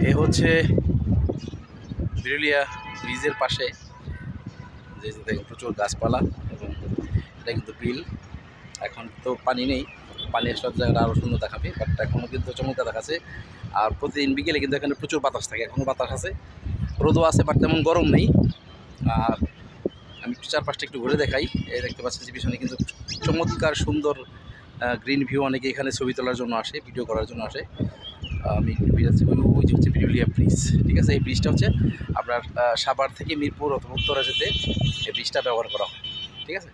এ হচ্ছে বিরুলিয়া ব্রিজের পাশে যে প্রচুর গাছপালা, এবং এটা কিন্তু বিল। এখন তো পানি নেই, পানি আসলে জায়গাটা আরও সুন্দর দেখাবে, বাট এখনও কিন্তু চমৎকার দেখাচ্ছে। আর প্রতিদিন বিকেলে কিন্তু এখানে প্রচুর বাতাস থাকে, এখনও বাতাস আছে, রোদও আছে, বাট তেমন গরম নেই। আর আমি একটু চারপাশটা একটু ঘুরে দেখাই। এই দেখতে পাচ্ছি যে পিছনে কিন্তু চমৎকার সুন্দর গ্রিন ভিউ। অনেকে এখানে ছবি তোলার জন্য আসে, ভিডিও করার জন্য আসে। আমি ওই যে হচ্ছে বিরুলিয়া ব্রিজ, ঠিক আছে। এই ব্রিজটা হচ্ছে আপনার সাভার থেকে মিরপুর অথবা উত্তরা যেতে এই ব্রিজটা ব্যবহার করা হয়, ঠিক আছে।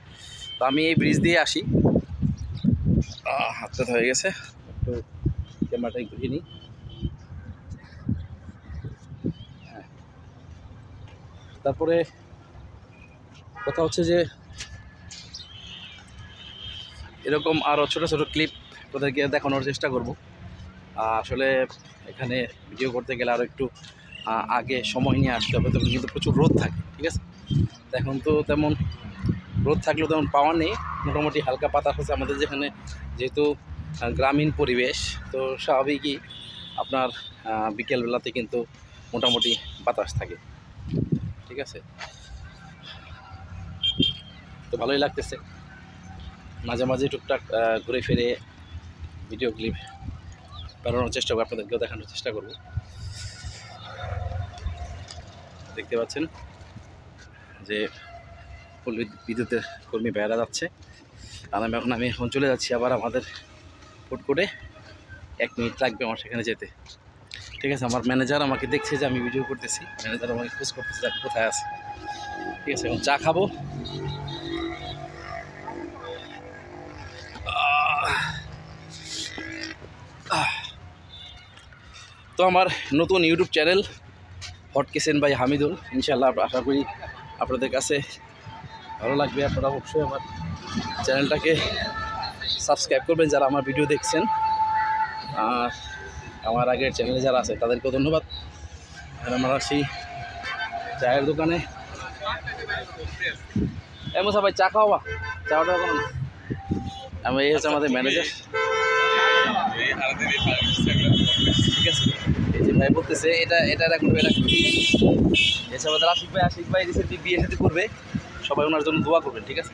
তো আমি এই ব্রিজ দিয়ে আসি, হাতটা হয়ে গেছে, একটু ক্যামেরাটা ঘুরিয়ে নিই। হ্যাঁ, তারপরে কথা হচ্ছে যে এরকম আরও ছোটো ছোটো ক্লিপ ওদেরকে দেখানোর চেষ্টা করব। আসলে এখানে ভিডিও করতে গেলে আরও একটু আগে সময় নিয়ে আসতে হবে, তখন কিন্তু প্রচুর রোদ থাকে, ঠিক আছে। এখন তো তেমন রোদ থাকলেও তেমন পাওয়া নেই, মোটামুটি হালকা বাতাস আছে আমাদের যেখানে, যেহেতু গ্রামীণ পরিবেশ, তো স্বাভাবিকই আপনার বিকেলবেলাতে কিন্তু মোটামুটি বাতাস থাকে, ঠিক আছে। তো ভালোই লাগতেছে, মাঝে মাঝে টুকটাক ঘুরে ফিরে ভিডিও ক্লিপ বানানোর চেষ্টা করবো, আপনাদেরকেও দেখানোর চেষ্টা করব। দেখতে পাচ্ছেন যে বিদ্যুতের কর্মী বেড়া যাচ্ছে, আর আমি এখন চলে যাচ্ছি আবার আমাদের ফুড কোর্টে। 1 মিনিট লাগবে আমার সেখানে যেতে, ঠিক আছে। আমার ম্যানেজার আমাকে দেখছে যে আমি ভিডিও করতেছি, ম্যানেজার আমাকে খোঁজ করতেছে যে কোথায় আছে, ঠিক আছে। এখন চা খাবো। তো আমার নতুন YouTube channel Hot Kitchen by Hamidul, ইনশাল্লাহ আশা করি আপনাদের কাছে ভালো লাগবে। আপনারা অবশ্যই আমার চ্যানেলটাকে সাবস্ক্রাইব করবেন যারা আমার ভিডিও দেখছেন, আর আমার আগের চ্যানেলে যারা আছে তাদেরকেও ধন্যবাদ। আর আমরা আসি চায়ের দোকানে। মুসা ভাই চা খাওয়া, চা অর্ডার করো না। আমি এই হচ্ছে আমাদের ম্যানেজার, ঠিক আছে। এই যে ভাই বলতেছে এটা করবে, এছাড়া আমাদের আশিক ভাই রিসেন্টলি বিয়ে সাথে করবে, সবাই ওনার জন্য দোয়া করবেন, ঠিক আছে।